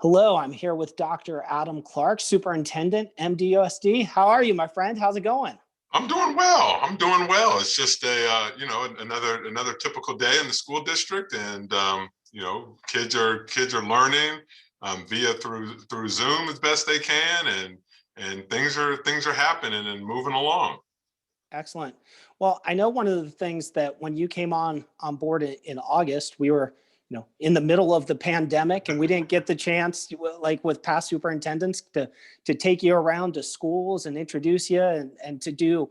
Hello, I'm here with Dr. Adam Clark, Superintendent, MDUSD. How are you, my friend? How's it going? I'm doing well. I'm doing well. It's just another typical day in the school district, and kids are learning via through Zoom as best they can, and things are happening and moving along. Excellent. Well, I know one of the things that when you came on board in August, we were, in the middle of the pandemic, and we didn't get the chance, like with past superintendents, to take you around to schools and introduce you and to do,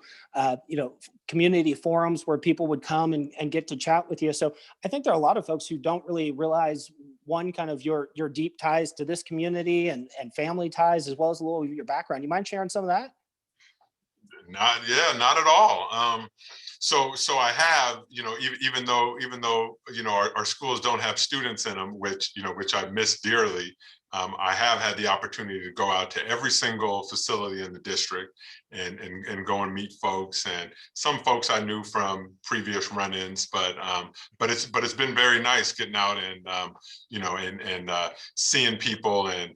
community forums where people would come and get to chat with you. So I think there are a lot of folks who don't really realize one kind of your deep ties to this community and family ties, as well as a little of your background. You mind sharing some of that? Not at all. So I have, even though our schools don't have students in them, which I miss dearly. I have had the opportunity to go out to every single facility in the district and go and meet folks, and some folks I knew from previous run-ins, but it's been very nice getting out and seeing people, and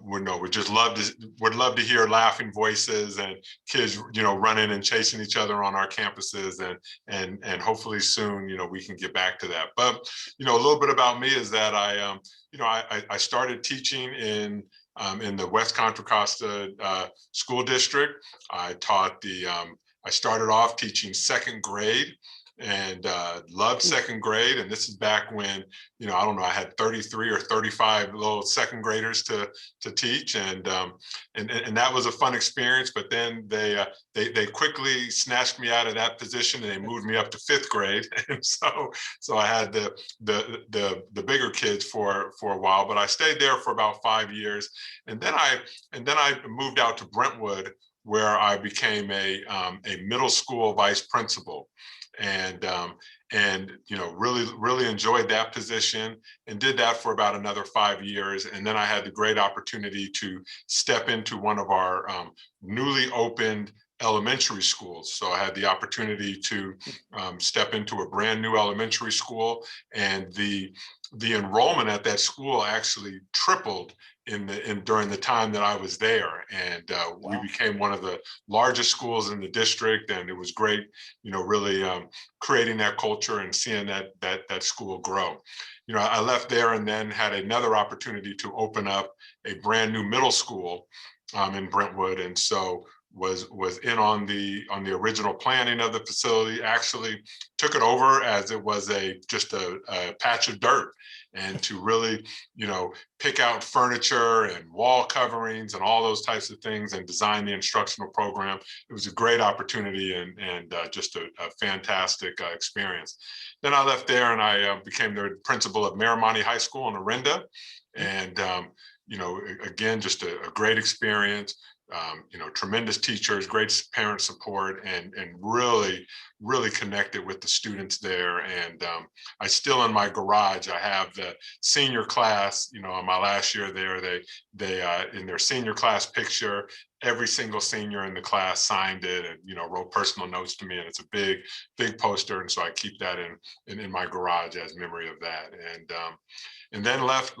would just love to hear laughing voices and kids running and chasing each other on our campuses, and hopefully soon we can get back to that. But a little bit about me is that I started teaching in the West Contra Costa school district. I started off teaching second grade, and loved second grade. And this is back when, I don't know, I had 33 or 35 little second graders to teach, and that was a fun experience. But then they quickly snatched me out of that position and they moved me up to fifth grade, and so I had the bigger kids for a while. But I stayed there for about 5 years, and then I moved out to Brentwood, where I became a middle school vice principal, and really enjoyed that position, and did that for about another 5 years. And then I had the great opportunity to step into one of our newly opened elementary schools. So I had the opportunity to step into a brand new elementary school, and the enrollment at that school actually tripled during the time that I was there, and wow. We became one of the largest schools in the district, and it was great, really creating that culture and seeing that school grow. I left there and then had another opportunity to open up a brand new middle school in Brentwood, and so was in on the original planning of the facility. Actually took it over as it was just a patch of dirt, and to really pick out furniture and wall coverings and all those types of things and design the instructional program. It was a great opportunity, and just a fantastic experience. Then I left there and I became the principal of Miramonte High School in Orinda, and again, just a great experience. Tremendous teachers, great parent support, and really connected with the students there. And I still, in my garage, I have the senior class. On my last year there, they in their senior class picture, every single senior in the class signed it and wrote personal notes to me, and it's a big poster, and so I keep that in my garage as memory of that. And then left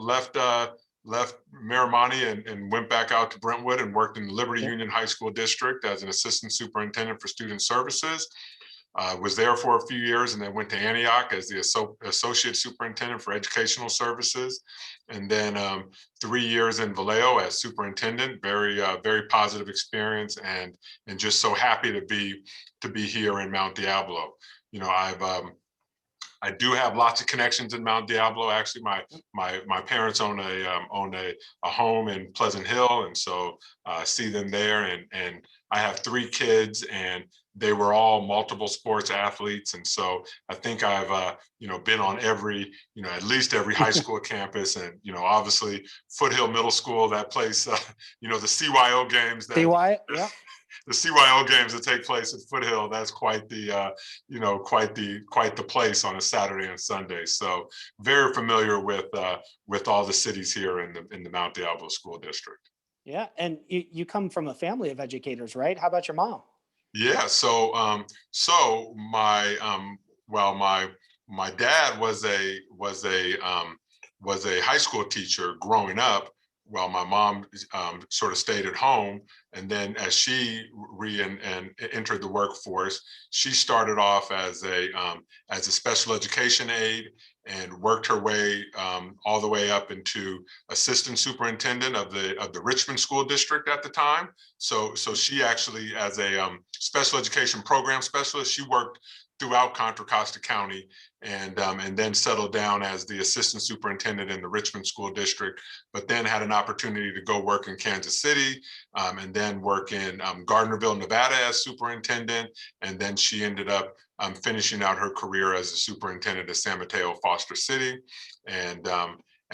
Miramonte and went back out to Brentwood and worked in the Liberty Union High School District as an assistant superintendent for student services. Was there for a few years, and then went to Antioch as the associate superintendent for educational services, and then 3 years in Vallejo as superintendent. Very positive experience, and just so happy to be here in Mount Diablo. I do have lots of connections in Mount Diablo. Actually, my parents own a home in Pleasant Hill, and so see them there. And I have 3 kids, and they were all multiple sports athletes, and so I think I've been on at least every high school campus, and obviously Foothill Middle School, that place, the CYO games. Yeah. The CYO games that take place at Foothill, that's quite the place on a Saturday and Sunday. So very familiar with all the cities here in the Mount Diablo School District. Yeah, and you come from a family of educators, right? How about your mom? Yeah, so my dad was a high school teacher growing up, while my mom sort of stayed at home. And then as she and entered the workforce, she started off as a special education aide and worked her way all the way up into assistant superintendent of the Richmond School District at the time. So she actually, as a special education program specialist, she worked throughout Contra Costa County, and then settled down as the assistant superintendent in the Richmond School District, but then had an opportunity to go work in Kansas City, and then work in Gardnerville, Nevada as superintendent. And then she ended up finishing out her career as a superintendent of San Mateo Foster City. And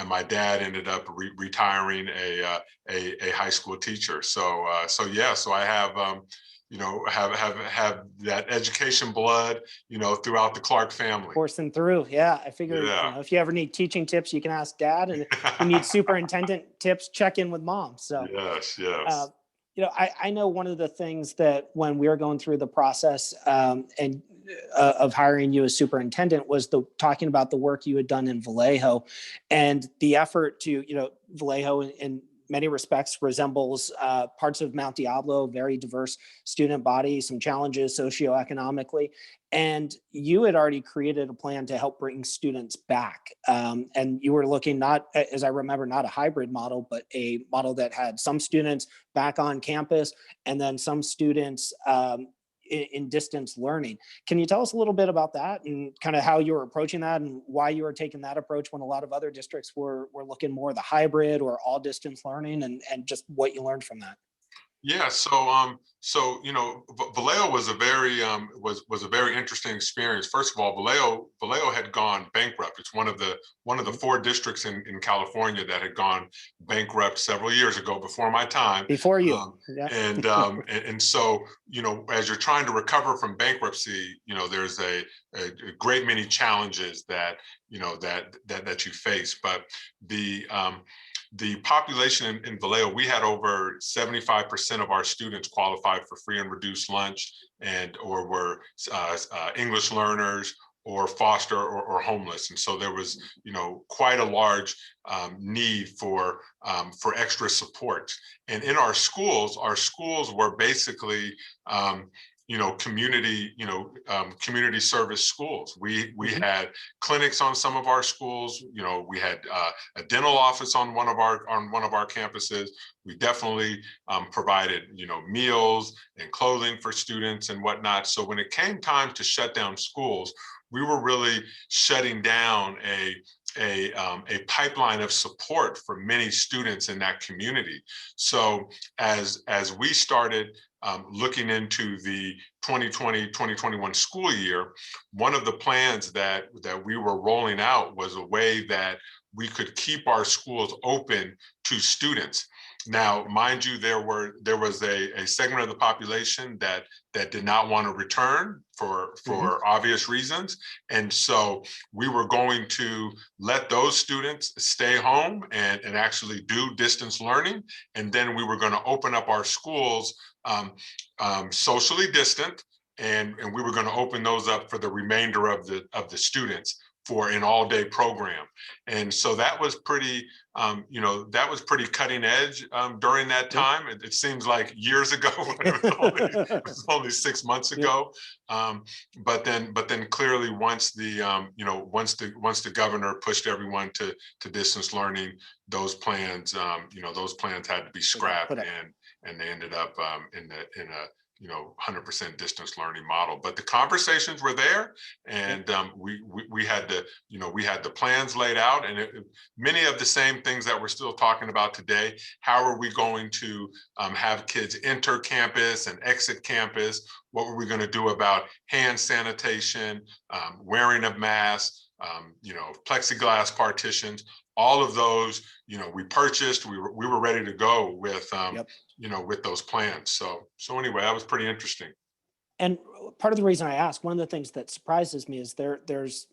my dad ended up retiring a high school teacher. So I have have that education blood, throughout the Clark family. Coursing through. Yeah. I figure, Yeah. if you ever need teaching tips, you can ask dad, and if you need superintendent tips, check in with mom. So, Yes, uh, yes. I know one of the things that when we were going through the process and of hiring you as superintendent was talking about the work you had done in Vallejo, and the effort to, Vallejo in many respects resembles parts of Mount Diablo, very diverse student body, some challenges socioeconomically. And you had already created a plan to help bring students back. And you were looking not, as I remember, not a hybrid model, but a model that had some students back on campus and then some students in distance learning. Can you tell us a little bit about that and kind of how you were approaching that and why you were taking that approach when a lot of other districts were looking more the hybrid or all distance learning, and just what you learned from that? Yeah, Vallejo was a very was a very interesting experience. First of all, Vallejo had gone bankrupt. It's one of the four districts in California that had gone bankrupt several years ago, before my time. Before you. Yeah. And so, as you're trying to recover from bankruptcy, there's a great many challenges that that you face. But the population in Vallejo, we had over 75% of our students qualified for free and reduced lunch, or were English learners, or foster, or homeless. And so there was, quite a large need for extra support. And in our schools were basically community service schools. We had clinics on some of our schools. We had a dental office on one of our campuses. We definitely provided meals and clothing for students and whatnot. So when it came time to shut down schools, we were really shutting down a pipeline of support for many students in that community. So as we started looking into the 2020-2021 school year, one of the plans that we were rolling out was a way that we could keep our schools open to students. Now, mind you, there was a segment of the population that did not want to return for obvious reasons. And so we were going to let those students stay home and actually do distance learning. And then we were going to open up our schools socially distant, and we were going to open those up for the remainder of the students for an all-day program. And so that was pretty cutting edge during that time. It seems like years ago, it was only 6 months ago. But then clearly, once the governor pushed everyone to distance learning, those plans had to be scrapped, and they ended up in a 100% distance learning model. But the conversations were there, and we had the plans laid out, and many of the same things that we're still talking about today. How are we going to have kids enter campus and exit campus? What were we going to do about hand sanitation, wearing of masks, plexiglass partitions? All of those, we purchased. We were ready to go with with those plans. So anyway, that was pretty interesting. And part of the reason I ask, one of the things that surprises me is there's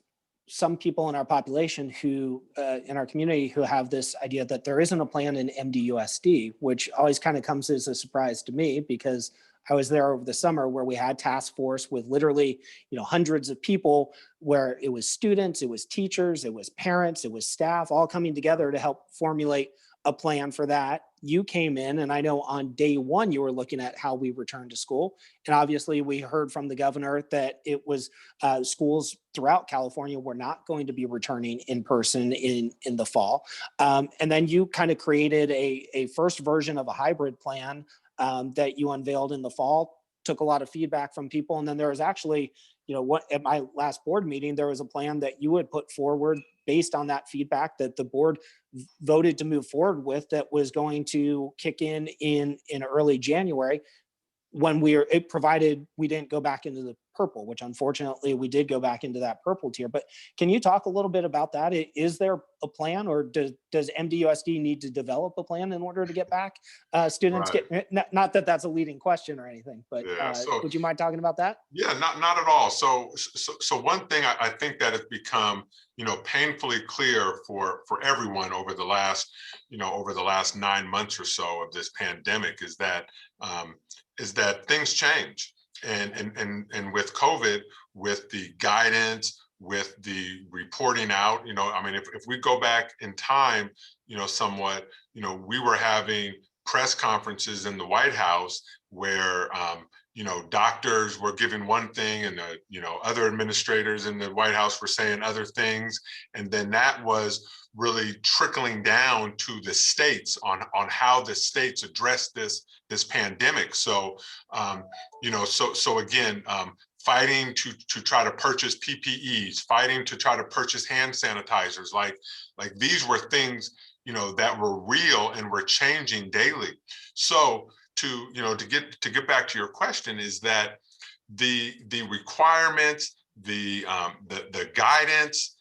some people in our population who, in our community, who have this idea that there isn't a plan in MDUSD, which always kind of comes as a surprise to me, because I was there over the summer where we had task force with literally, hundreds of people, where it was students, it was teachers, it was parents, it was staff, all coming together to help formulate a plan for that. You came in, and I know on day one you were looking at how we return to school, and obviously we heard from the governor that it was schools throughout California were not going to be returning in person in the fall. And then you kind of created a first version of a hybrid plan that you unveiled in the fall. Took a lot of feedback from people, and then there was actually, what at my last board meeting, there was a plan that you had put forward based on that feedback that the board voted to move forward with, that was going to kick in early January, when it provided we didn't go back into the purple, which unfortunately we did go back into that purple tier. But can you talk a little bit about that? Is there a plan, or does MDUSD need to develop a plan in order to get back students? Right. Not that that's a leading question or anything, but Yeah. So would you mind talking about that? yeah, not at all. So one thing I think that has become, painfully clear for everyone over the last, over the last 9 months or so of this pandemic is that things change. And with COVID, with the guidance, with the reporting out, I mean, if we go back in time, somewhat, we were having press conferences in the White House where, doctors were giving one thing, and other administrators in the White House were saying other things, and then that was really trickling down to the states on how the states address this pandemic. So, so again, fighting to try to purchase PPEs, fighting to try to purchase hand sanitizers, like these were things that were real and were changing daily. So to get back to your question, is that the requirements, the guidance,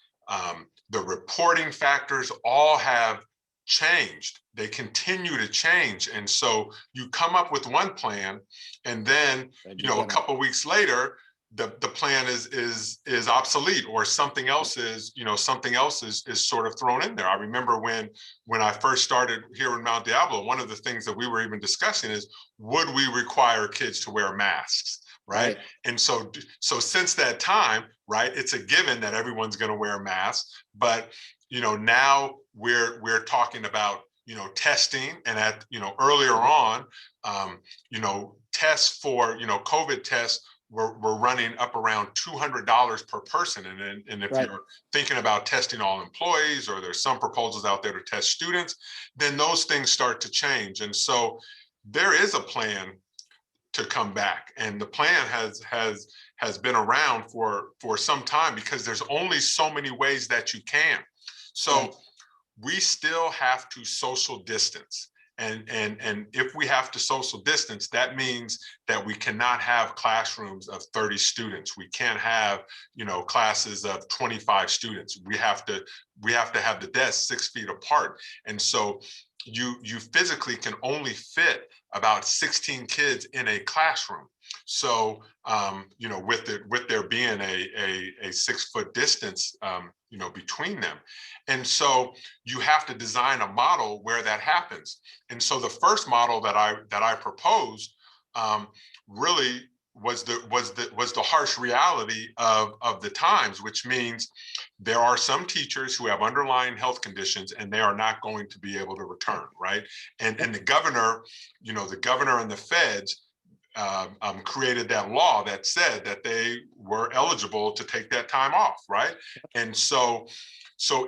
the reporting factors all have changed. They continue to change, and so you come up with one plan, and then a couple of weeks later, the plan is obsolete, or something else is sort of thrown in there. I remember when I first started here in Mount Diablo, one of the things that we were even discussing is, would we require kids to wear masks, right? And so since that time, right, it's a given that everyone's going to wear masks, but now we're talking about testing, and at earlier on, tests for COVID tests we're running up around $200 per person. And if you're thinking about testing all employees, or there's some proposals out there to test students, then those things start to change. And so there is a plan to come back, and the plan has been around for some time, because there's only so many ways that you can. So we still have to social distance. And if we have to social distance, that means that we cannot have classrooms of 30 students. We can't have, classes of 25 students. We have to have the desks 6 feet apart. And so you physically can only fit about 16 kids in a classroom. So, with there being a 6 foot distance, between them. And so you have to design a model where that happens. And so the first model that I proposed really was the harsh reality of the times, which means there are some teachers who have underlying health conditions, and they are not going to be able to return, right? And the governor, the governor and the feds created that law that said that they were eligible to take that time off, right? And so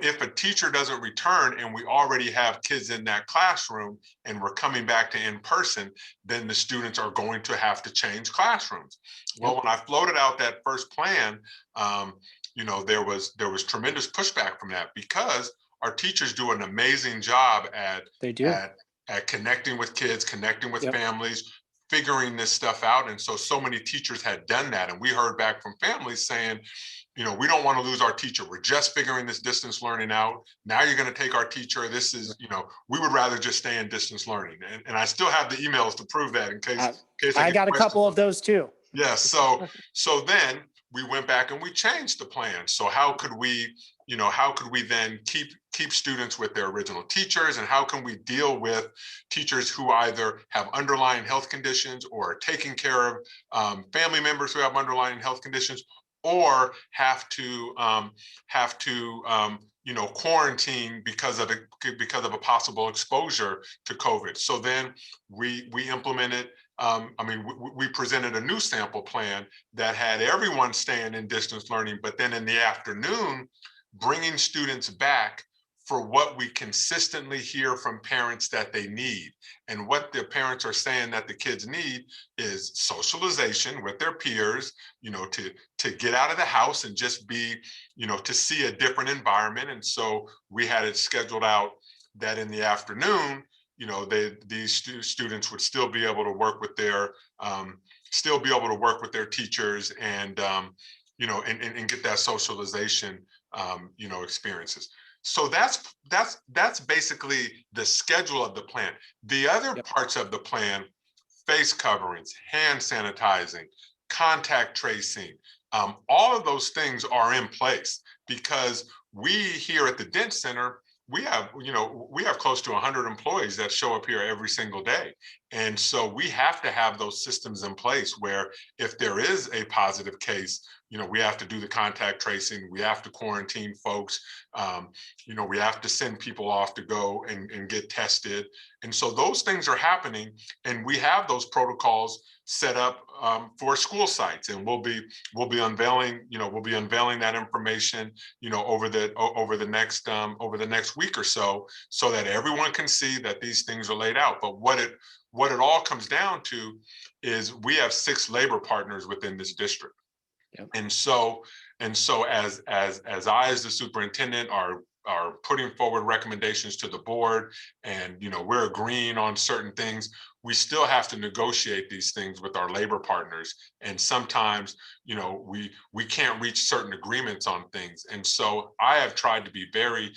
if a teacher doesn't return, and we already have kids in that classroom, and we're coming back to in person, then the students are going to have to change classrooms. Well, when I floated out that first plan, there was tremendous pushback from that, because our teachers do an amazing job at connecting with kids, connecting with families, figuring this stuff out. And so many teachers had done that. And we heard back from families saying, we don't want to lose our teacher. We're just figuring this distance learning out. Now you're going to take our teacher. This is, we would rather just stay in distance learning. And I still have the emails to prove that, in case I got a couple of those too. Yeah. So then we went back and we changed the plan. So how could we then keep keep students with their original teachers, and how can we deal with teachers who either have underlying health conditions or are taking care of family members who have underlying health conditions, or have to quarantine because of a possible exposure to COVID. So then we implemented. We presented a new sample plan that had everyone staying in distance learning, but then in the afternoon, bringing students back for what we consistently hear from parents that they need. And what the parents are saying that the kids need is socialization with their peers, to get out of the house and just be, to see a different environment. And so we had it scheduled out that in the afternoon, these students would still be able to work with their teachers and get that socialization experiences. So that's basically the schedule of the plan. The other parts of the plan, face coverings, hand sanitizing, contact tracing, all of those things are in place because we here at the Dent Center, we have close to 100 employees that show up here every single day. And so we have to have those systems in place where if there is a positive case, we have to do the contact tracing, we have to quarantine folks, we have to send people off to go and get tested. And so those things are happening, and we have those protocols set up for school sites, and we'll be unveiling that information over the next week or so that everyone can see that these things are laid out. But what it all comes down to is we have 6 labor partners within this district. Yep. And so as I, as the superintendent, are putting forward recommendations to the board, and we're agreeing on certain things, we still have to negotiate these things with our labor partners. And sometimes, we can't reach certain agreements on things. And so I have tried to be very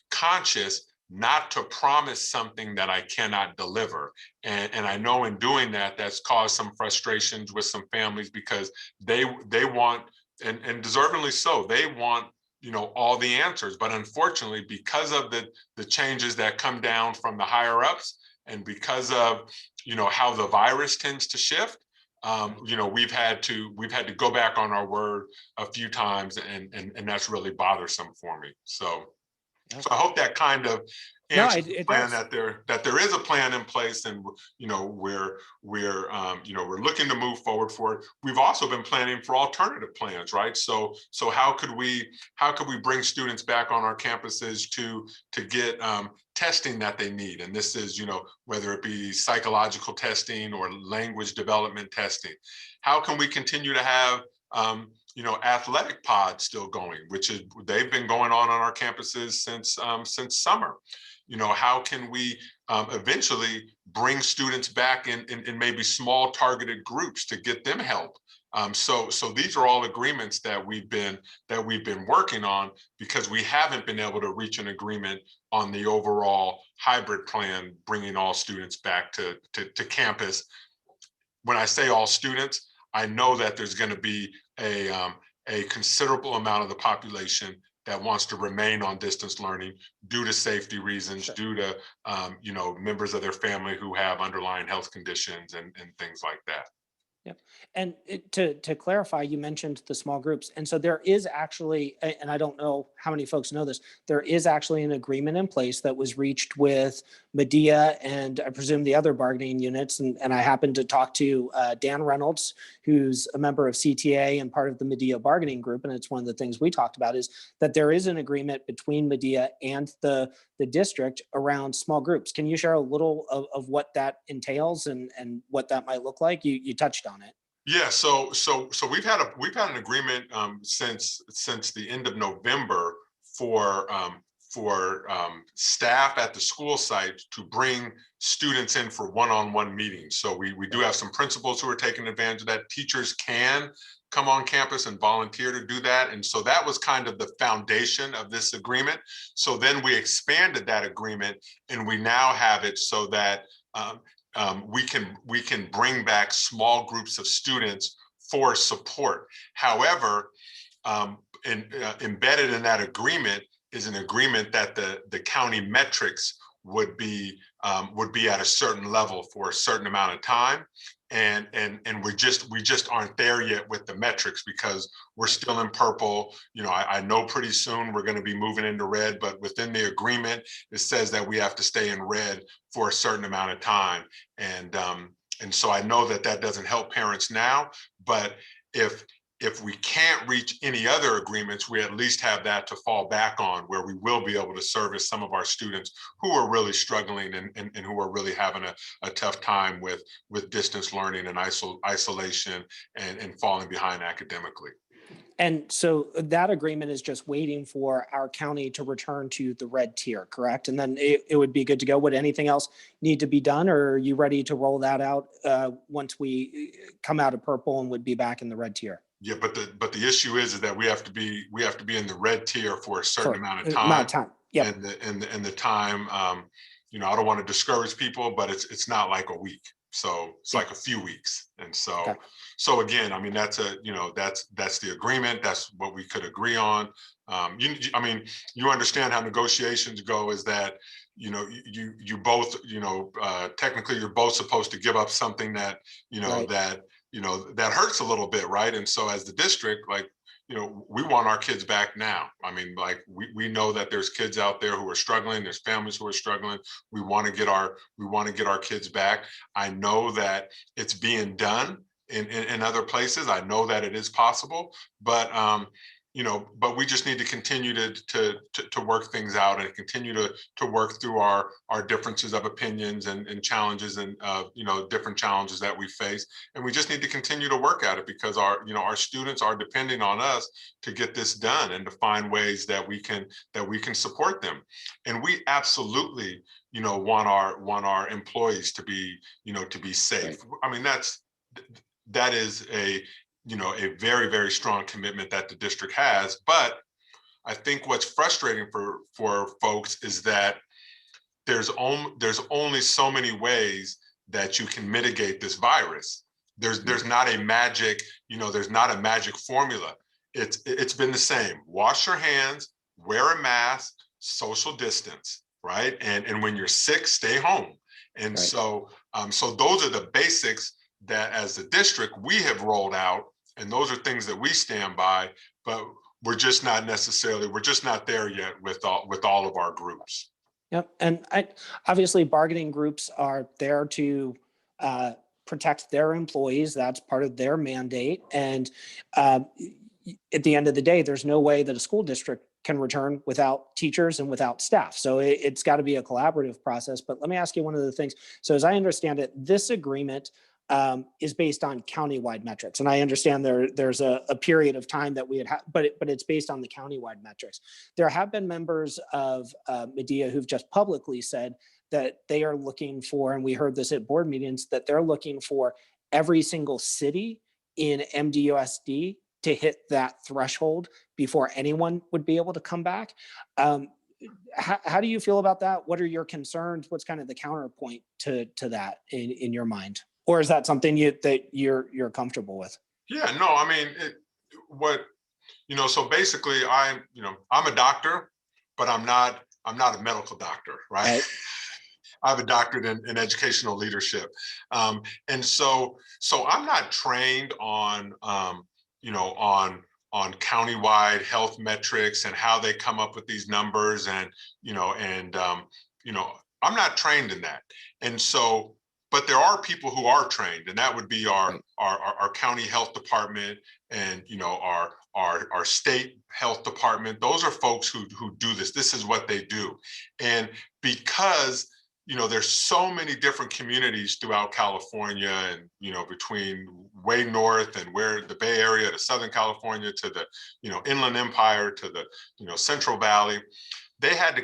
conscious not to promise something that I cannot deliver. And I know in doing that, that's caused some frustrations with some families because they want, and deservingly so, they want all the answers. But unfortunately, because of the changes that come down from the higher ups, and because of how the virus tends to shift, we've had to go back on our word a few times, and that's really bothersome for me. So I hope that kind of answers the plan, that there is a plan in place, and we're looking to move forward for it. We've also been planning for alternative plans, right? So how could we bring students back on our campuses to get testing that they need? And this is whether it be psychological testing or language development testing. How can we continue to have athletic pods still going, which is they've been going on our campuses since summer. How can we eventually bring students back in maybe small targeted groups to get them help? So these are all agreements that we've been working on, because we haven't been able to reach an agreement on the overall hybrid plan, bringing all students back to campus. When I say all students, I know that there's going to be a considerable amount of the population that wants to remain on distance learning due to safety reasons, due to members of their family who have underlying health conditions and things like that. Yep. And to clarify, you mentioned the small groups. And so there is actually, and I don't know how many folks know this, there is actually an agreement in place that was reached with Medea and I presume the other bargaining units. And I happened to talk to Dan Reynolds, who's a member of CTA and part of the Medea bargaining group. And it's one of the things we talked about is that there is an agreement between Medea and the district around small groups. Can you share a little of what that entails and what that might look like? You touched on it. Yeah, so we've had an agreement since the end of November for staff at the school site to bring students in for one-on-one meetings. So we do have some principals who are taking advantage of that. Teachers can come on campus and volunteer to do that. And so that was kind of the foundation of this agreement. So then we expanded that agreement, and we now have it so that we can bring back small groups of students for support. However, embedded in that agreement is an agreement that the county metrics would be at a certain level for a certain amount of time. And we just aren't there yet with the metrics because we're still in purple. You know, I know pretty soon we're going to be moving into red, but within the agreement, it says that we have to stay in red for a certain amount of time. And so I know that that doesn't help parents now, but if we can't reach any other agreements, we at least have that to fall back on, where we will be able to service some of our students who are really struggling and who are really having a tough time with distance learning and isolation and falling behind academically. And so that agreement is just waiting for our county to return to the red tier, correct? And then it would be good to go. Would anything else need to be done, or are you ready to roll that out once we come out of purple and would be back in the red tier? Yeah, but the issue is that we have to be in the red tier for a certain For amount of amount time. of time. Yep. And the time, you know, I don't want to discourage people, but it's not like a week. So it's like a few weeks. And so, Okay. so again, I mean, that's the agreement. That's what we could agree on. I mean, you understand how negotiations go, is that, you know, you both, you know, technically you're both supposed to give up something that, you know, Right. that hurts a little bit. Right. And so as the district, like, you know, we want our kids back now. I mean, like we know that there's kids out there who are struggling. There's families who are struggling. We want to get our kids back. I know that it's being done in other places. I know that it is possible, but you know, but we just need to continue to work things out and continue to work through our differences of opinions and challenges and you know, different challenges that we face. And we just need to continue to work at it, because our students are depending on us to get this done and to find ways that we can support them. And we absolutely, you know, want our employees to be, you know, to be safe. Right. I mean, that is a, you know, a very, very strong commitment that the district has. But I think what's frustrating for folks is that there's only so many ways that you can mitigate this virus. There's not a magic, you know, there's not a magic formula. It's been the same. Wash your hands, wear a mask, social distance, right? And when you're sick, stay home. And Right. so so those are the basics that as the district we have rolled out, and those are things that we stand by, but we're just not there yet with all of our groups. Yep. And obviously bargaining groups are there to protect their employees. That's part of their mandate. And um, at the end of the day, there's no way that a school district can return without teachers and without staff. So it's got to be a collaborative process. But let me ask you one of the things. So as I understand it, this agreement is based on countywide metrics. And I understand there's a period of time that we had, but it's based on the countywide metrics. There have been members of Medea who've just publicly said that they are looking for, and we heard this at board meetings, that they're looking for every single city in MDUSD to hit that threshold before anyone would be able to come back. How do you feel about that? What are your concerns? What's kind of the counterpoint to that in your mind? Or is that something that you're comfortable with? Yeah, no, I mean, you know, so basically I'm a doctor, but I'm not a medical doctor, right? Right. I have a doctorate in educational leadership. And so I'm not trained on, you know, on countywide health metrics and how they come up with these numbers, and, you know, you know, I'm not trained in that. And so, but there are people who are trained, and that would be Right. our county health department, and, you know, our state health department. Those are folks who do this. This is what they do. And because, you know, there's so many different communities throughout California, and, you know, between way north and where the Bay Area to Southern California to the, you know, Inland Empire to the, you know, Central Valley, they had to,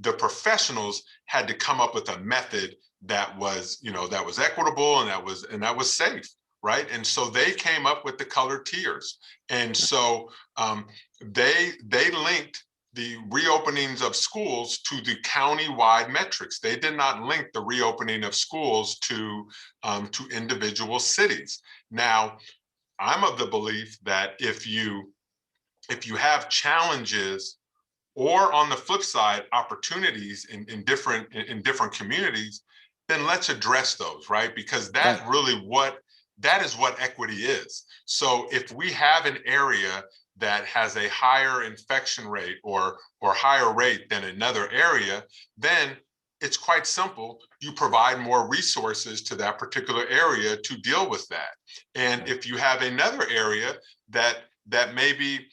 the professionals had to come up with a method that was, you know, that was equitable and that was safe, right? And so they came up with the colored tiers. And so they linked the reopenings of schools to the county-wide metrics. They did not link the reopening of schools to individual cities. Now, I'm of the belief that if you have challenges or on the flip side, opportunities in different communities, then let's address those, right? Because that Right. really that is what equity is. So if we have an area that has a higher infection rate or higher rate than another area, then it's quite simple. You provide more resources to that particular area to deal with that. And Right. if you have another area that maybe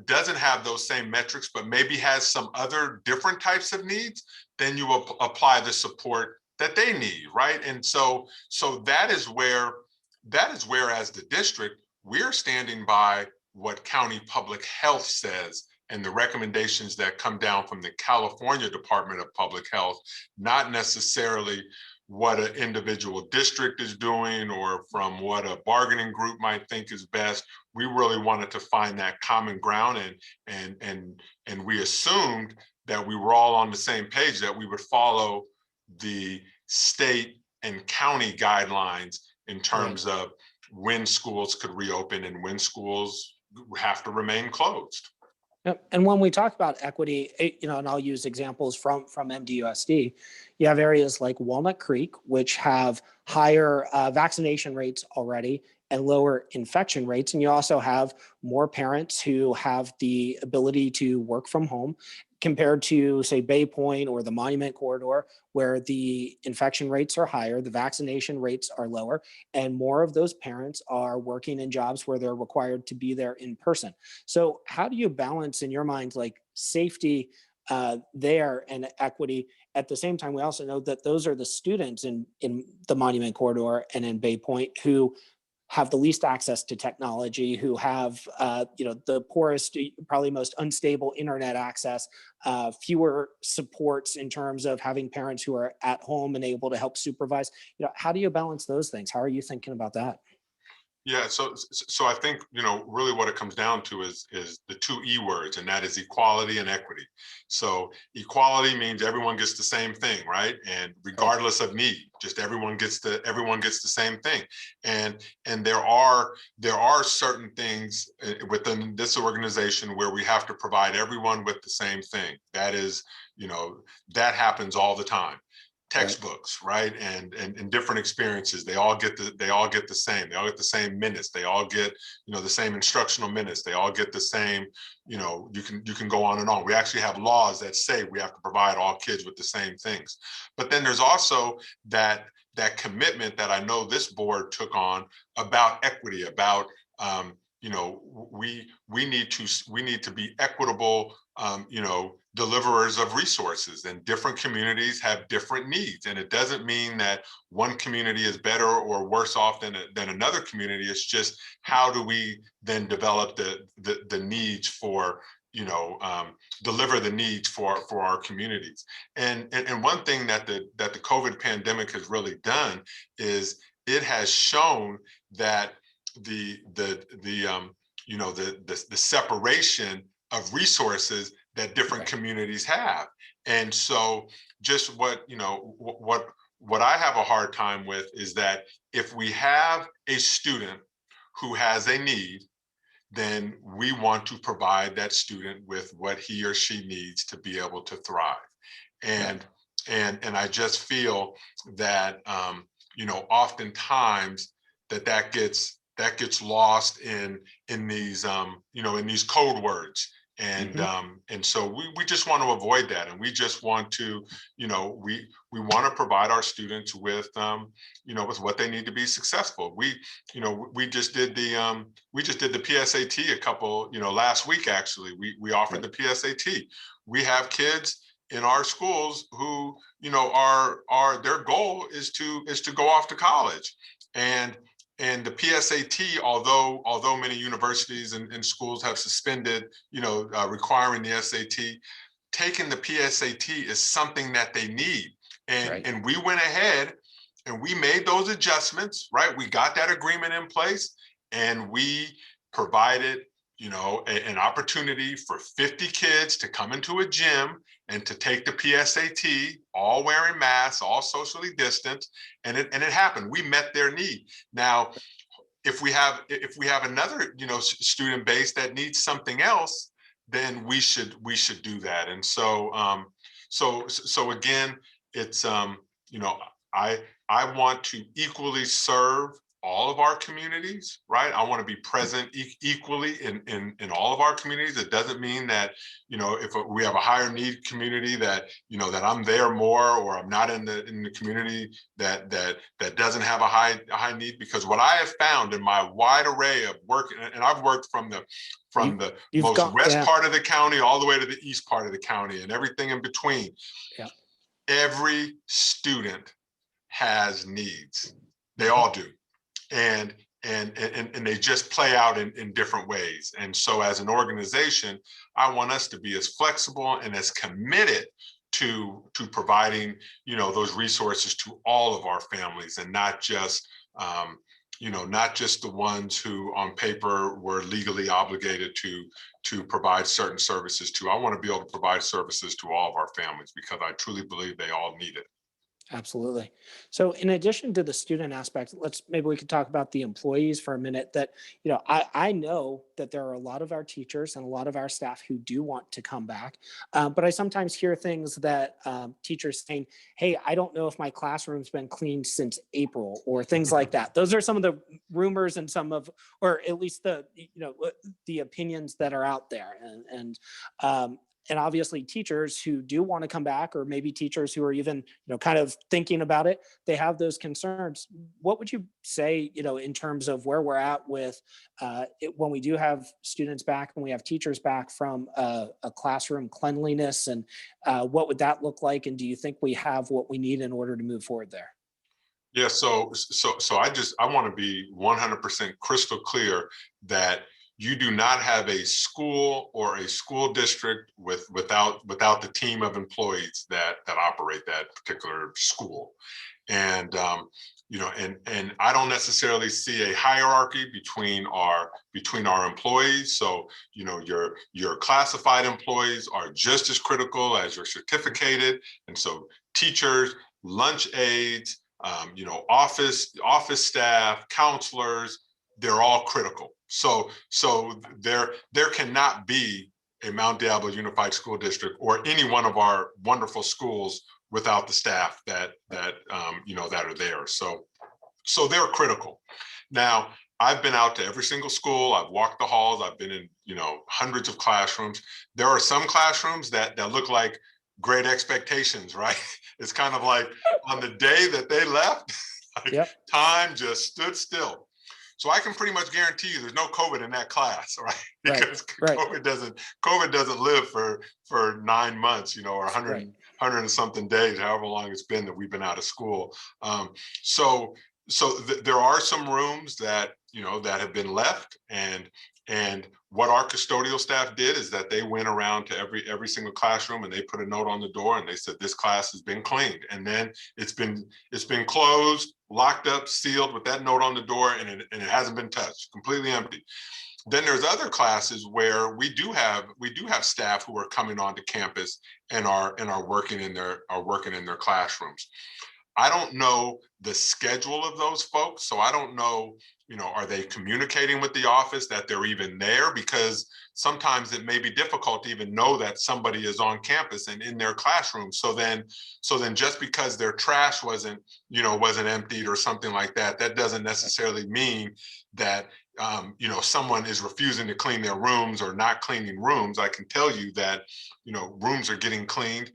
doesn't have those same metrics, but maybe has some other different types of needs, then you will apply the support that they need, right? And so that is where as the district, we're standing by what county public health says and the recommendations that come down from the California Department of Public Health, not necessarily what an individual district is doing or from what a bargaining group might think is best. We really wanted to find that common ground, and we assumed that we were all on the same page, that we would follow the state and county guidelines in Right. terms of when schools could reopen and when schools have to remain closed. Yep. And when we talk about equity, and I'll use examples from MDUSD, you have areas like Walnut Creek, which have higher vaccination rates already and lower infection rates. And you also have more parents who have the ability to work from home compared to, say, Bay Point or the Monument Corridor, where the infection rates are higher, the vaccination rates are lower, and more of those parents are working in jobs where they're required to be there in person. So how do you balance in your mind like safety there and equity? At the same time, we also know that those are the students in the Monument Corridor and in Bay Point who have the least access to technology, who have the poorest, probably most unstable internet access, fewer supports in terms of having parents who are at home and able to help supervise. How do you balance those things? How are you thinking about that? Yeah, so I think really what it comes down to is the two E words, and that is equality and equity. So equality means everyone gets the same thing, right? And Right. regardless of need, just everyone gets the same thing. And there are certain things within this organization where we have to provide everyone with the same thing. That is, that happens all the time. Right. Textbooks, right? And different experiences. They all get the same. They all get the same minutes. They all get, the same instructional minutes. They all get the same, you can go on and on. We actually have laws that say we have to provide all kids with the same things. But then there's also that commitment that I know this board took on about equity, about we need to be equitable, deliverers of resources, and different communities have different needs. And it doesn't mean that one community is better or worse off than another community. It's just how do we then develop the needs for, deliver the needs for our communities. And one thing that the COVID pandemic has really done is it has shown that the separation of resources that different Right. communities have. And so just what I have a hard time with is that if we have a student who has a need, then we want to provide that student with what he or she needs to be able to thrive. Right. And I just feel that oftentimes that gets lost in these code words. And Hmm. and so we just want to avoid that, and we just want to, we want to provide our students with what they need to be successful. We just did the PSAT a couple, last week. Actually, we offered Right. the PSAT. We have kids in our schools who, are their goal is to go off to college. And the PSAT, although many universities and schools have suspended, requiring the SAT, taking the PSAT is something that they need. And Right. and we went ahead and we made those adjustments, right? We got that agreement in place, and we provided, an opportunity for 50 kids to come into a gym and to take the PSAT, all wearing masks, all socially distanced, and it happened. We met their need. Now, if we have another, student base that needs something else, then we should do that. And so so again, it's you know, I want to equally serve all of our communities, right? I want to be present equally in all of our communities. It doesn't mean that, you know, if we have a higher need community that, you know, that I'm there more, or I'm not in the community that doesn't have a high need. Because what I have found in my wide array of work, and I've worked from the You've most got, west yeah, part of the county all the way to the east part of the county and everything in between. yeah. Every student has needs. They Mhm. all do. And and they just play out in different ways. And so as an organization, I want us to be as flexible and as committed to providing, you know, those resources to all of our families, and not just you know, not just the ones who on paper were legally obligated to provide certain services to. I want to be able to provide services to all of our families, because I truly believe they all need it. Absolutely. So in addition to the student aspect, maybe we could talk about the employees for a minute. That, you know, I know that there are a lot of our teachers and a lot of our staff who do want to come back. But I sometimes hear things that teachers saying, hey, I don't know if my classroom's been cleaned since April, or things like that. Those are some of the rumors and some of, or at least the, you know, the opinions that are out there. And obviously teachers who do want to come back, or maybe teachers who are even, you know, kind of thinking about it, they have those concerns. What would you say, you know, in terms of where we're at with when we do have students back and we have teachers back, from a classroom cleanliness, and what would that look like? And do you think we have what we need in order to move forward there? Yeah, so I want to be 100% crystal clear that you do not have a school or a school district without the team of employees that operate that particular school. And you know, and I don't necessarily see a hierarchy between our employees. So, you know, your classified employees are just as critical as your certificated. And so teachers, lunch aides, you know, office staff, counselors, they're all critical. So there cannot be a Mount Diablo Unified School District or any one of our wonderful schools without the staff that you know, that are there. So they're critical. Now, I've been out to every single school. I've walked the halls. I've been in, you know, hundreds of classrooms. There are some classrooms that look like Great Expectations, right? It's kind of like on the day that they left, like Yep. time just stood still. So I can pretty much guarantee you there's no COVID in that class, right? Right. Because Right. COVID doesn't live for 9 months, you know, or 100 Right. and something days, however long it's been that we've been out of school. So there are some rooms that, you know, that have been left, and what our custodial staff did is that they went around to every single classroom, and they put a note on the door, and they said this class has been cleaned, and then it's been closed, locked up, sealed with that note on the door, and it hasn't been touched, completely empty. Then there's other classes where we do have staff who are coming onto campus and are working in their classrooms. I don't know the schedule of those folks. So I don't know, you know, are they communicating with the office that they're even there? Because sometimes it may be difficult to even know that somebody is on campus and in their classroom. So then just because their trash wasn't emptied or something like that, that doesn't necessarily mean that you know, someone is refusing to clean their rooms or not cleaning rooms. I can tell you that, you know, rooms are getting cleaned.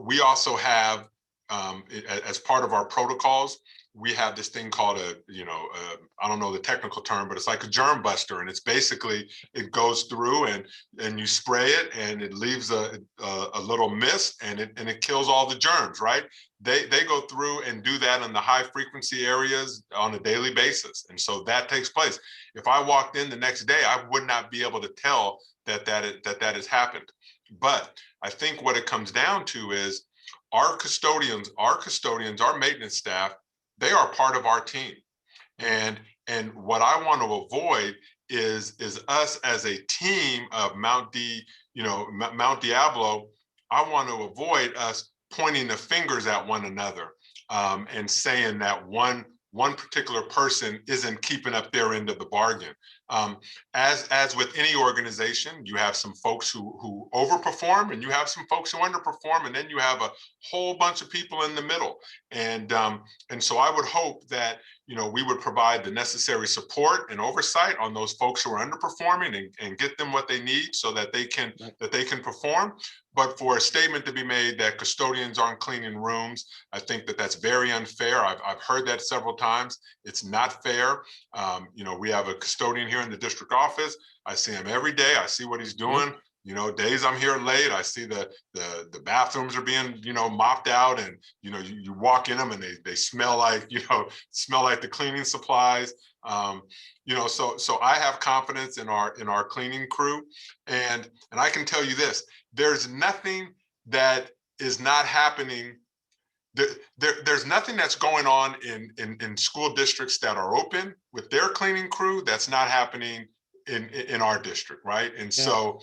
We also have, as part of our protocols, we have this thing called I don't know the technical term, but it's like a germ buster. And it's basically, it goes through and you spray it, and it leaves a little mist, and it kills all the germs, right? They go through and do that in the high frequency areas on a daily basis. And so that takes place. If I walked in the next day, I would not be able to tell that has happened. But I think what it comes down to is our custodians, our maintenance staff, they are part of our team. And what I want to avoid is us as a team of Mount Diablo. I want to avoid us pointing the fingers at one another, and saying that one particular person isn't keeping up their end of the bargain. As with any organization, you have some folks who overperform, and you have some folks who underperform, and then you have a whole bunch of people in the middle. And so I would hope that we would provide the necessary support and oversight on those folks who are underperforming, and get them what they need so that they can perform. But for a statement to be made that custodians aren't cleaning rooms, I think that that's very unfair. I've heard that several times. It's not fair. We have a custodian here in the district office. I see him every day. I see what he's doing. Days I'm here late, I see the bathrooms are being mopped out, and you walk in them and they smell like the cleaning supplies. So I have confidence in our cleaning crew, and I can tell you this: there's nothing that is not happening. There's nothing that's going on in school districts that are open with their cleaning crew that's not happening in our district, right? And so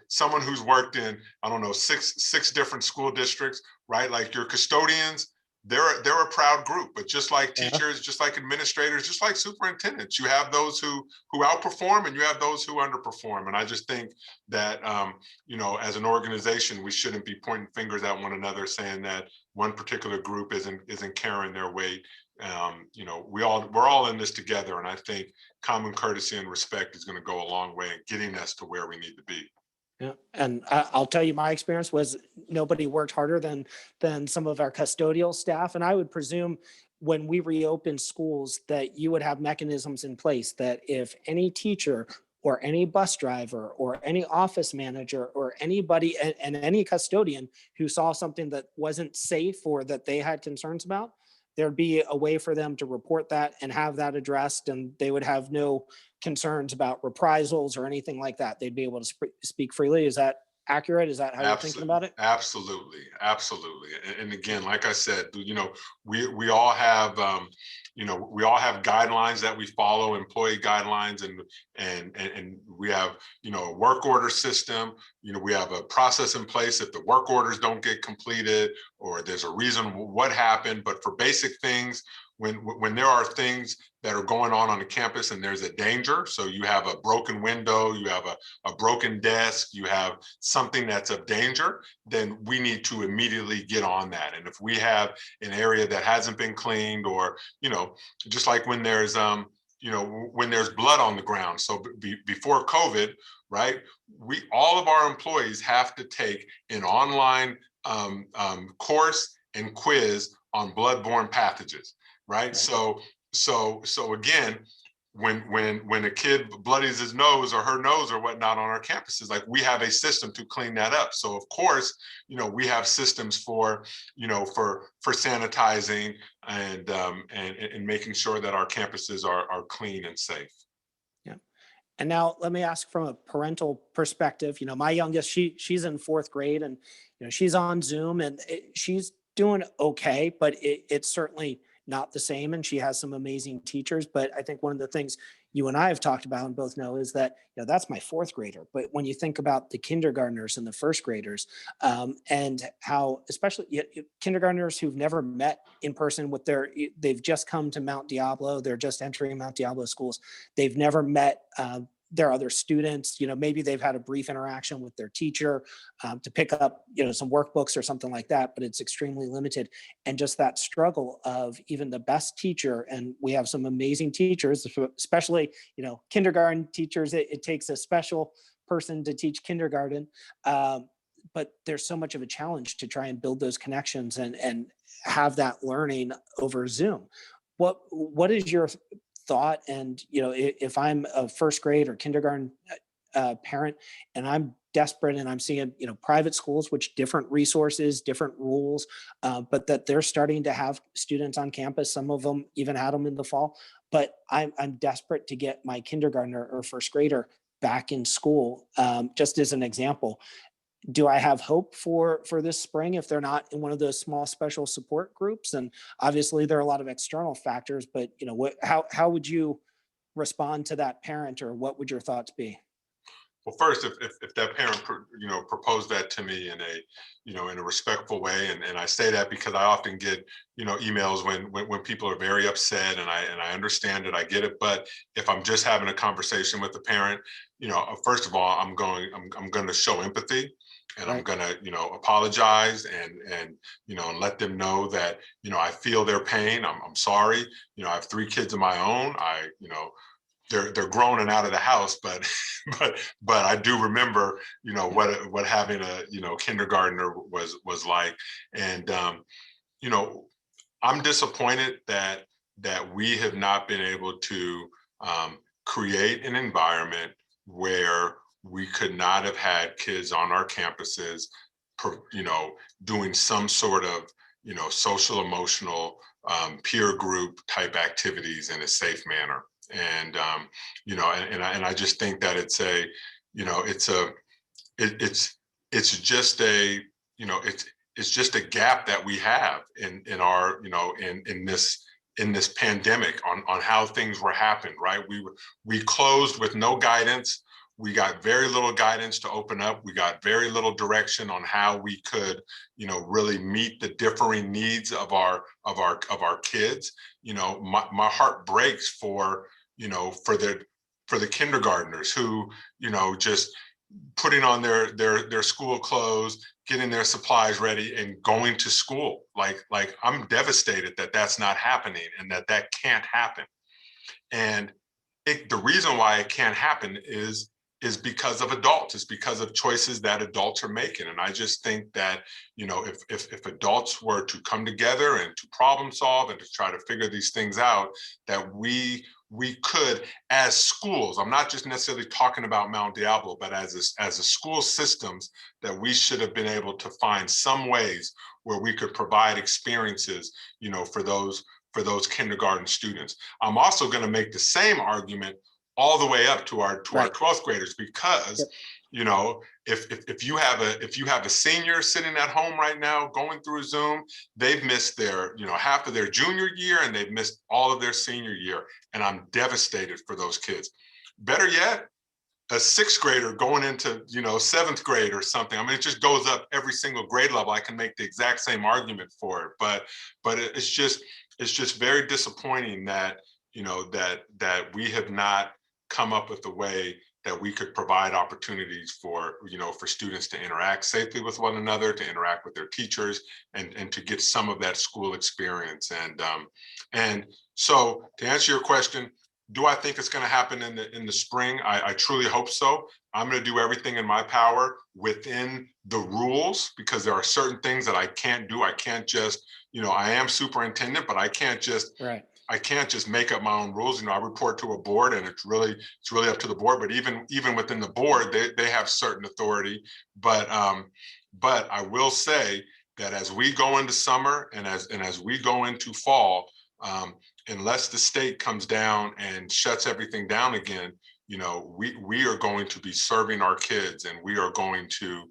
someone who's worked in, I don't know, six different school districts, right? Like your custodians, they're a proud group. But just like teachers, just like administrators, just like superintendents, you have those who outperform, and you have those who underperform. And I just think that as an organization, we shouldn't be pointing fingers at one another, saying that one particular group isn't carrying their weight. We're all in this together, and I think common courtesy and respect is going to go a long way in getting us to where we need to be. Yeah, and I'll tell you, my experience was nobody worked harder than some of our custodial staff, and I would presume when we reopen schools that you would have mechanisms in place that if any teacher or any bus driver or any office manager or anybody and any custodian who saw something that wasn't safe or that they had concerns about, there'd be a way for them to report that and have that addressed, and they would have no concerns about reprisals or anything like that. They'd be able to speak freely. Is that accurate? Is that how you're thinking about it? Absolutely. And again, like I said, we all have we all have guidelines that we follow, employee guidelines, and we have a work order system. We have a process in place if the work orders don't get completed or there's a reason what happened. But for basic things, when there are things that are going on the campus and there's a danger, so you have a broken window, you have a broken desk, you have something that's of danger, then we need to immediately get on that. And if we have an area that hasn't been cleaned, or just like when there's when there's blood on the ground. So before COVID, right, all of our employees have to take an online course and quiz on bloodborne pathogens. Right. So again, when a kid bloodies his nose or her nose or whatnot on our campuses, like, we have a system to clean that up. So of course, we have systems for sanitizing and making sure that our campuses are clean and safe. Yeah. And now let me ask from a parental perspective. My youngest, she's in 4th grade, and she's on Zoom, and she's doing okay, but it's certainly not the same. And she has some amazing teachers. But I think one of the things you and I have talked about and both know is that, that's my 4th grader. But when you think about the kindergartners and the 1st graders, and how, especially kindergartners who've never met in person with they've just come to Mount Diablo, they're just entering Mount Diablo schools. They've never met their other students. Maybe they've had a brief interaction with their teacher to pick up, some workbooks or something like that, but it's extremely limited. And just that struggle of even the best teacher, and we have some amazing teachers, especially, kindergarten teachers. It takes a special person to teach kindergarten. But there's so much of a challenge to try and build those connections and have that learning over Zoom. What is your thought? And if I'm a 1st grade or kindergarten parent, and I'm desperate, and I'm seeing private schools, which different resources, different rules, but that they're starting to have students on campus. Some of them even had them in the fall. But I'm desperate to get my kindergartner or 1st grader back in school. Just as an example, do I have hope for this spring if they're not in one of those small special support groups? And obviously there are a lot of external factors, but how would you respond to that parent, or what would your thoughts be? Well, first, if that parent, proposed that to me in a, in a respectful way, and I say that because I often get, emails when people are very upset, and I understand it, I get it. But if I'm just having a conversation with the parent, first of all, I'm going to show empathy, and I'm Right. going to, apologize and let them know that, I feel their pain. I'm sorry. I have 3 kids of my own. They're grown and out of the house, but but I do remember, what having a, kindergartner was like. And you know I'm disappointed that we have not been able to create an environment where we could not have had kids on our campuses, you know, doing some sort of, social emotional peer group type activities in a safe manner. And and I just think that it's a, it's a it's just a, it's just a gap that we have in our, in this pandemic on how things were happening, right? We closed with no guidance. We got very little guidance to open up. We got very little direction on how we could, really meet the differing needs of our kids. My heart breaks for, for the kindergartners who, just putting on their school clothes, getting their supplies ready, and going to school. Like I'm devastated that that's not happening, and that can't happen. And the reason why it can't happen is because of adults. It's because of choices that adults are making. And I just think that, if adults were to come together and to problem solve and to try to figure these things out, that we could, as schools, I'm not just necessarily talking about Mount Diablo, but as a school systems, that we should have been able to find some ways where we could provide experiences, for those kindergarten students. I'm also going to make the same argument all the way up to our Right. 12th graders, because Yep. if you have a senior sitting at home right now going through Zoom, they've missed their, half of their junior year, and they've missed all of their senior year. And I'm devastated for those kids. Better yet, a 6th grader going into, 7th grade or something. I mean, it just goes up every single grade level. I can make the exact same argument for it, but it's just very disappointing that, that we have not come up with a way that we could provide opportunities for, for students to interact safely with one another, to interact with their teachers, and to get some of that school experience. And so, to answer your question, do I think it's going to happen in the spring? I truly hope so. I'm going to do everything in my power within the rules, because there are certain things that I can't do. I can't just, I am superintendent, but I can't just Right. make up my own rules. I report to a board, and it's really up to the board. But even within the board, they have certain authority. But I will say that as we go into summer, and as we go into fall, unless the state comes down and shuts everything down again, we are going to be serving our kids, and we are going to,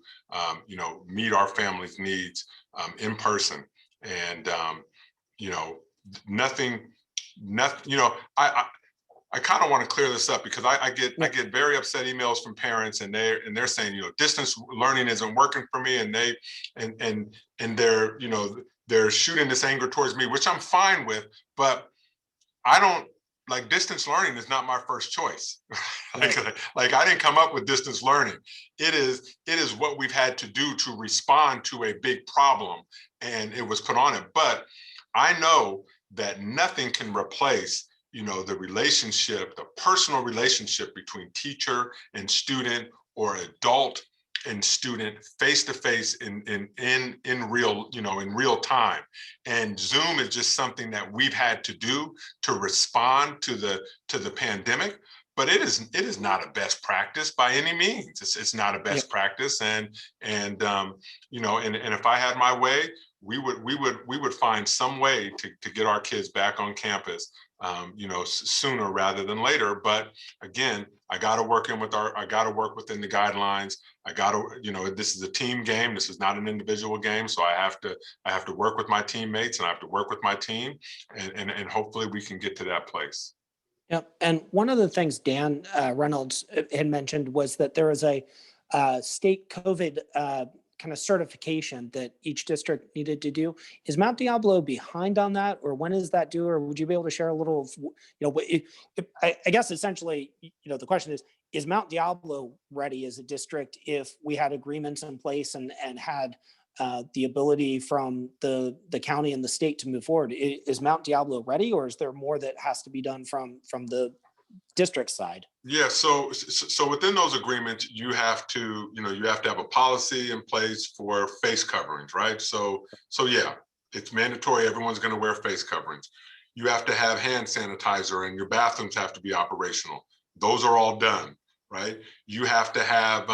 meet our families' needs in person. And nothing, I kind of want to clear this up, because I get very upset emails from parents, and they're saying, distance learning isn't working for me, and they're shooting this anger towards me, which I'm fine with, but I don't, like, distance learning is not my first choice. like I didn't come up with distance learning. It is what we've had to do to respond to a big problem, and it was put on it. But I know that nothing can replace, the relationship, the personal relationship between teacher and student, or adult and student, face to face, in real, in real time. And Zoom is just something that we've had to do to respond to the pandemic. But it is not a best practice by any means. It's not a best practice. And if I had my way, we would find some way to get our kids back on campus, sooner rather than later. But again, I got to work within the guidelines. I got to, this is a team game. This is not an individual game. So I have to work with my teammates, and I have to work with my team, and hopefully we can get to that place. Yep. And one of the things Dan Reynolds had mentioned was that there was a state COVID kind of certification that each district needed to do. Is Mount Diablo behind on that, or when is that due? Or would you be able to share a little of, I guess essentially, the question is Mount Diablo ready as a district if we had agreements in place and had the ability from the county and the state to move forward? Is Mount Diablo ready, or is there more that has to be done from the district side? Yeah, so within those agreements, you have to, you have to have a policy in place for face coverings, right? So yeah, it's mandatory. Everyone's going to wear face coverings. You have to have hand sanitizer, and your bathrooms have to be operational. Those are all done, right? You have to have,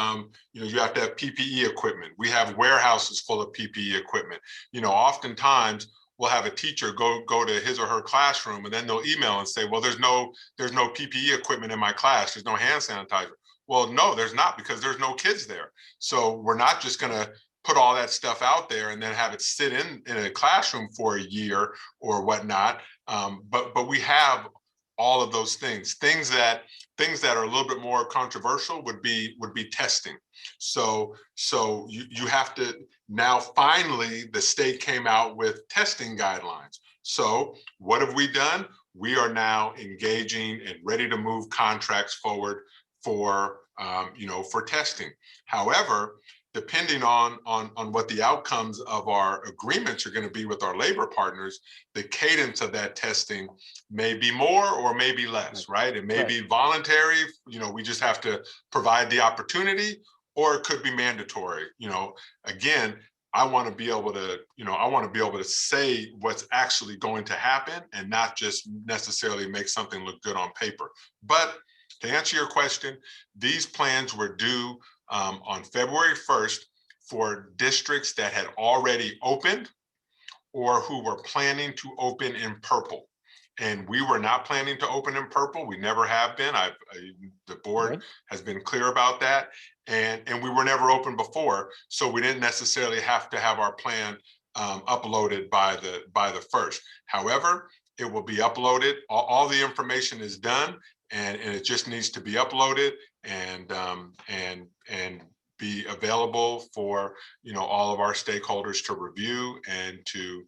you have to have PPE equipment. We have warehouses full of PPE equipment. Oftentimes we'll have a teacher go to his or her classroom, and then they'll email and say, well, there's no PPE equipment in my class. There's no hand sanitizer. Well, no, there's not, because there's no kids there. So we're not just going to put all that stuff out there and then have it sit in a classroom for a year or whatnot. But we have all of those things that are a little bit more controversial would be testing. So you have to, now finally the state came out with testing guidelines. So what have we done? We are now engaging and ready to move contracts forward for for testing. However, depending on what the outcomes of our agreements are going to be with our labor partners, the cadence of that testing may be more or may be less, right? It may be voluntary, we just have to provide the opportunity, or it could be mandatory. Again, I want to be able to, say what's actually going to happen and not just necessarily make something look good on paper. But to answer your question, these plans were due on February 1st for districts that had already opened or who were planning to open in purple. And we were not planning to open in purple. We never have been. The board has been clear about that. And we were never open before. So we didn't necessarily have to have our plan uploaded by the first. However, it will be uploaded. All the information is done, and it just needs to be uploaded and be available for all of our stakeholders to review and to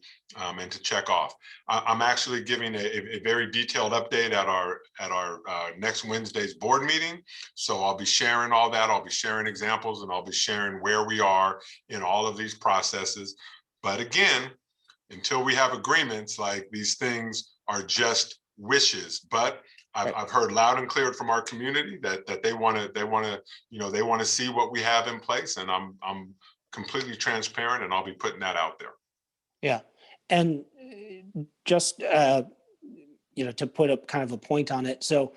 check off. I'm actually giving a very detailed update at our next Wednesday's board meeting. So I'll be sharing all that. I'll be sharing examples, and I'll be sharing where we are in all of these processes. But again, until we have agreements, like, these things are just wishes. But I've heard loud and clear from our community that they want to see what we have in place, and I'm completely transparent, and I'll be putting that out there. Yeah. And just to put up kind of a point on it. So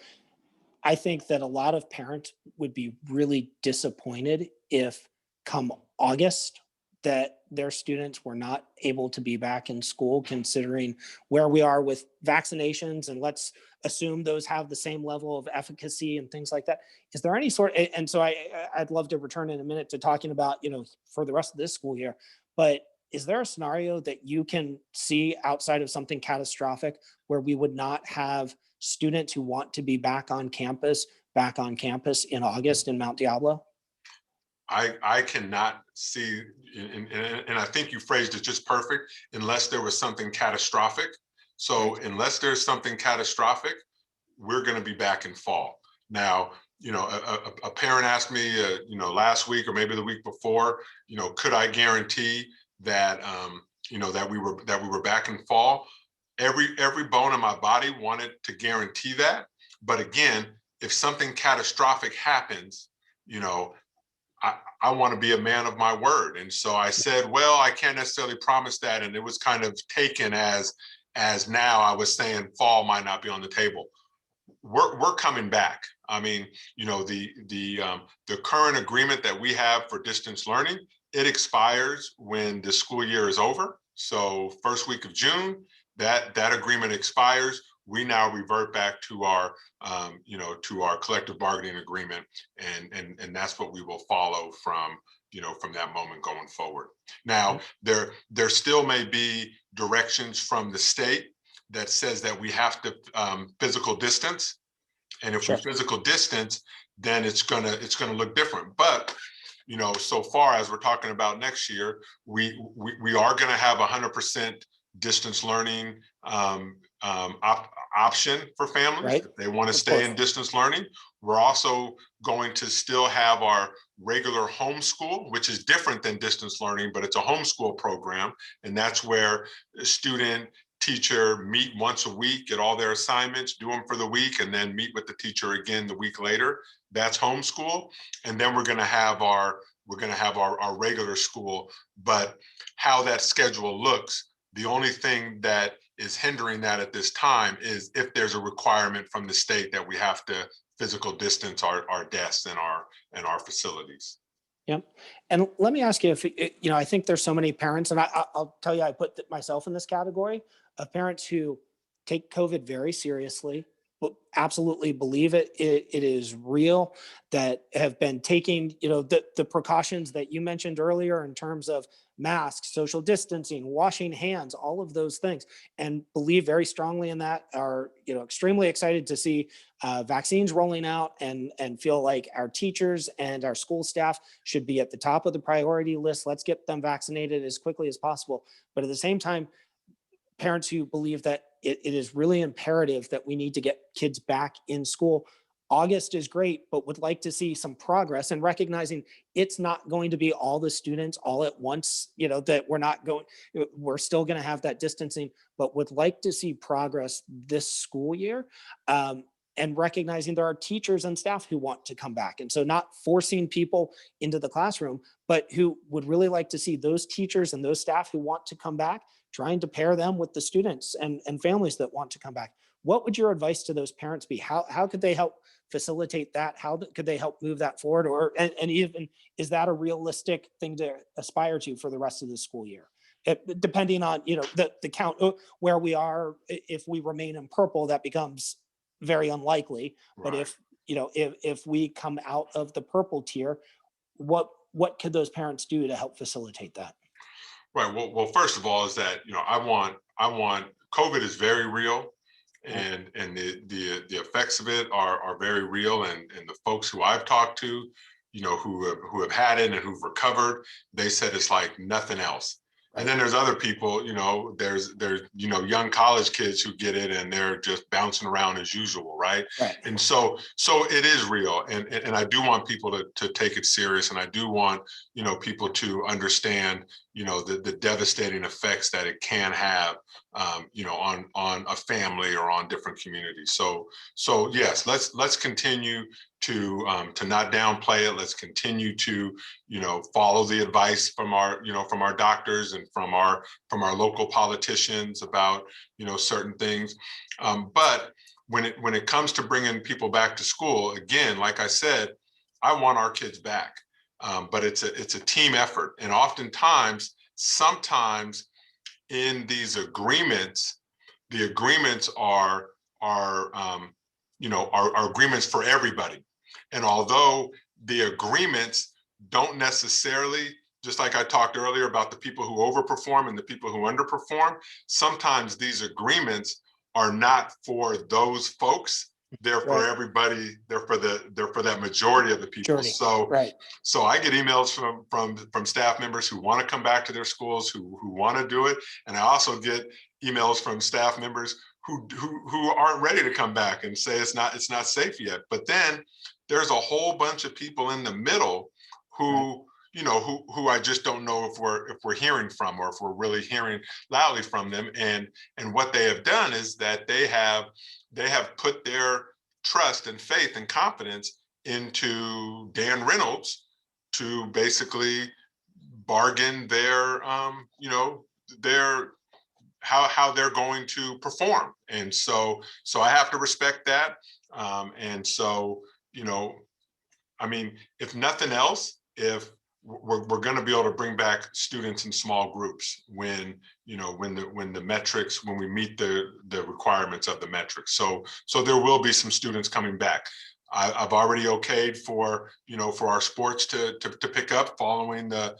I think that a lot of parents would be really disappointed if come August that their students were not able to be back in school, considering where we are with vaccinations, and let's assume those have the same level of efficacy and things like that. Is there any sort, and so I'd love to return in a minute to talking about, for the rest of this school year, but is there a scenario that you can see outside of something catastrophic where we would not have students who want to be back on campus in August in Mount Diablo? I cannot see, and I think you phrased it just perfect, unless there was something catastrophic. So unless there's something catastrophic, we're going to be back in fall. Now, a parent asked me, last week or maybe the week before, could I guarantee that, that we were back in fall? Every bone in my body wanted to guarantee that. But again, if something catastrophic happens, I want to be a man of my word. And so I said, well, I can't necessarily promise that. And it was kind of taken as now I was saying fall might not be on the table. We're coming back. I mean, the current agreement that we have for distance learning, it expires when the school year is over. So first week of June, that agreement expires. We now revert back to our to our collective bargaining agreement, and that's what we will follow from that moment going forward. Now, there still may be directions from the state that says that we have to physical distance. And if we Sure. physical distance, then it's gonna look different. But so far as we're talking about next year, we are going to have 100% distance learning option for families Right. if they want to Of stay course. in distance learning. We're also going to still have our regular homeschool, which is different than distance learning, but it's a homeschool program, and that's where the student teacher meet once a week, get all their assignments, do them for the week, and then meet with the teacher again the week later. That's homeschool. And then we're going to have our regular school. But how that schedule looks, the only thing that is hindering that at this time is if there's a requirement from the state that we have to physical distance our desks and our facilities. Yep. And let me ask you if, I think there's so many parents, and I'll tell you, I put myself in this category of parents who take COVID very seriously, but absolutely believe it is real, that have been taking, the precautions that you mentioned earlier in terms of masks, social distancing, washing hands, all of those things, and believe very strongly in that, are, extremely excited to see vaccines rolling out, and feel like our teachers and our school staff should be at the top of the priority list. Let's get them vaccinated as quickly as possible. But at the same time, parents who believe that it is really imperative that we need to get kids back in school. August is great, but would like to see some progress, and recognizing it's not going to be all the students all at once, that we're still going to have that distancing, but would like to see progress this school year. And recognizing there are teachers and staff who want to come back. And so not forcing people into the classroom, but who would really like to see those teachers and those staff who want to come back, trying to pair them with the students and families that want to come back. What would your advice to those parents be? How could they help facilitate that? How could they help move that forward? Or, and even, is that a realistic thing to aspire to for the rest of the school year? Depending on, the count where we are, if we remain in purple, that becomes very unlikely. But Right. if we come out of the purple tier, what could those parents do to help facilitate that? Right. Well, first of all, is that I want COVID is very real, Right. and the effects of it are very real, and the folks who I've talked to, who have had it and who've recovered, they said it's like nothing else. And Right. then there's other people, there's young college kids who get it and they're just bouncing around as usual, right? Right. And so it is real, and I do want people to take it serious, and I do want people to understand the devastating effects that it can have on a family or on different communities. So yes, let's continue to not downplay it. Let's continue to follow the advice from our doctors and from our local politicians about certain things. But when it comes to bringing people back to school, again, like I said, I want our kids back. But it's a team effort, and sometimes in these agreements, the agreements are agreements for everybody. And although the agreements don't necessarily, just like I talked earlier about the people who overperform and the people who underperform, sometimes these agreements are not for those folks. They're for Right. everybody. They're for that majority of the people. Journey. Right. So I get emails from staff members who want to come back to their schools, who want to do it, and I also get emails from staff members who aren't ready to come back and say it's not safe yet. But then there's a whole bunch of people in the middle who who I just don't know if we're hearing from, or if we're really hearing loudly from them. And what they have done is that they have put their trust and faith and confidence into Dan Reynolds to basically bargain their their how they're going to perform. And so I have to respect that. And so I mean, if nothing else, if we're going to be able to bring back students in small groups when the metrics, when we meet the requirements of the metrics. So there will be some students coming back. I've already okayed for, for our sports to pick up following the,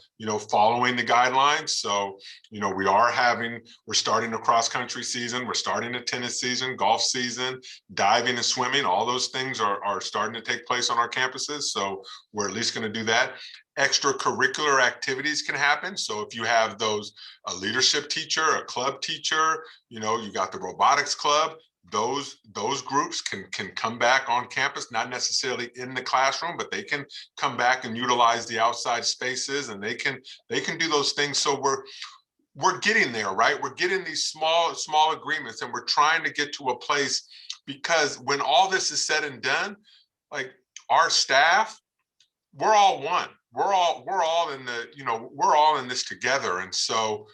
following the guidelines. So, we're starting a cross country season. We're starting a tennis season, golf season, diving and swimming. All those things are starting to take place on our campuses. So we're at least going to do that. Extracurricular activities can happen. So if you have a leadership teacher, a club teacher, you got the robotics club, those groups can come back on campus, not necessarily in the classroom, but they can come back and utilize the outside spaces, and they can do those things. So we're getting there, right? We're getting these small agreements, and we're trying to get to a place, because when all this is said and done, like, our staff, we're all one. We're all in we're all in this together. And so,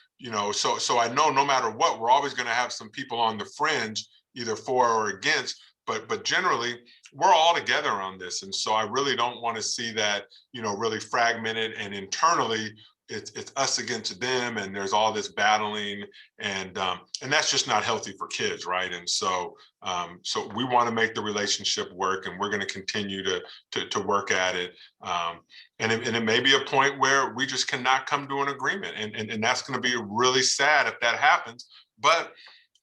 so I know no matter what, we're always going to have some people on the fringe, either for or against, but generally we're all together on this. And so I really don't want to see that, really fragmented, and internally it's us against them, and there's all this battling, and that's just not healthy for kids, right? And so so we want to make the relationship work, and we're going to continue to work at it. And it may be a point where we just cannot come to an agreement, and that's going to be really sad if that happens. But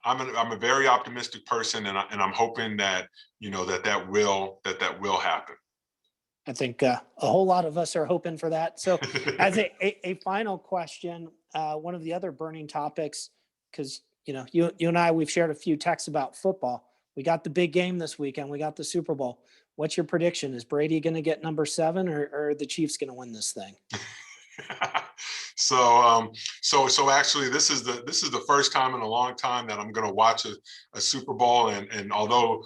I'm a very optimistic person, and I'm hoping that that will happen. I think a whole lot of us are hoping for that. So as a final question, one of the other burning topics, because, you and I, we've shared a few texts about football. We got the big game this weekend. We got the Super Bowl. What's your prediction? Is Brady going to get number 7, or are the Chiefs going to win this thing? So actually, this is the first time in a long time that I'm going to watch a Super Bowl, and although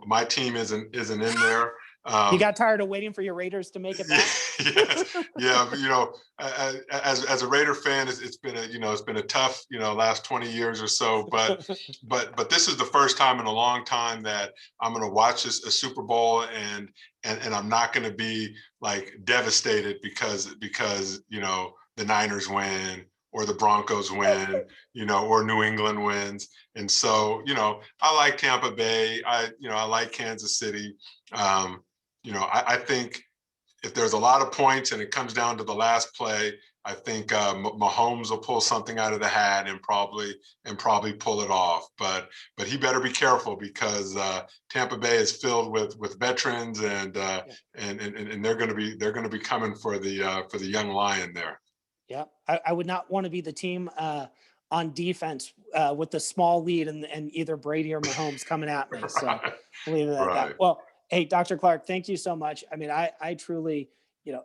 my team isn't in there. You got tired of waiting for your Raiders to make it back? Yes, yeah. As a Raider fan, it's been a tough last 20 years or so. But this is the first time in a long time that I'm going to watch a Super Bowl, and I'm not going to be like devastated because the Niners win, or the Broncos win, or New England wins. And so I like Tampa Bay. I like Kansas City. I think if there's a lot of points and it comes down to the last play, I think Mahomes will pull something out of the hat and probably pull it off. But he better be careful, because Tampa Bay is filled with veterans, and they're going to be coming for the young lion there. Yeah, I would not want to be the team on defense with the small lead and either Brady or Mahomes coming at me. So Right. leave it at Right. that. Well, hey, Dr. Clark, thank you so much. I mean, I truly,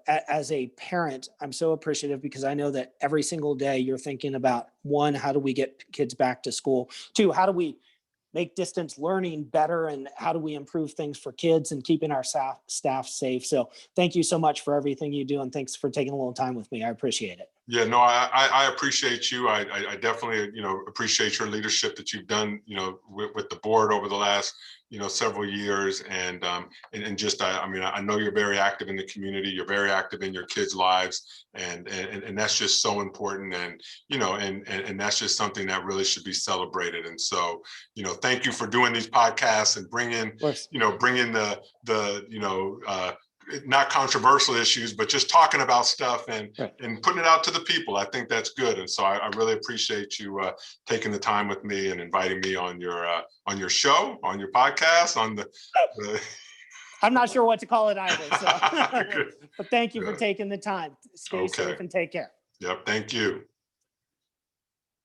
as a parent, I'm so appreciative, because I know that every single day you're thinking about, 1, how do we get kids back to school? 2, how do we make distance learning better, and how do we improve things for kids and keeping our staff safe? So thank you so much for everything you do, and thanks for taking a little time with me. I appreciate it. Yeah, no, I appreciate you. I definitely, appreciate your leadership that you've done, with the board over the last, several years. And just, I know you're very active in the community. You're very active in your kids' lives. And that's just so important. And, and that's just something that really should be celebrated. And so, thank you for doing these podcasts and bringing the, not controversial issues, but just talking about stuff and putting it out to the people. I think that's good. And so I really appreciate you taking the time with me and inviting me on your show, on your podcast, on the I'm not sure what to call it either. So but thank you for taking the time. Stay safe and take care. Yep. Thank you.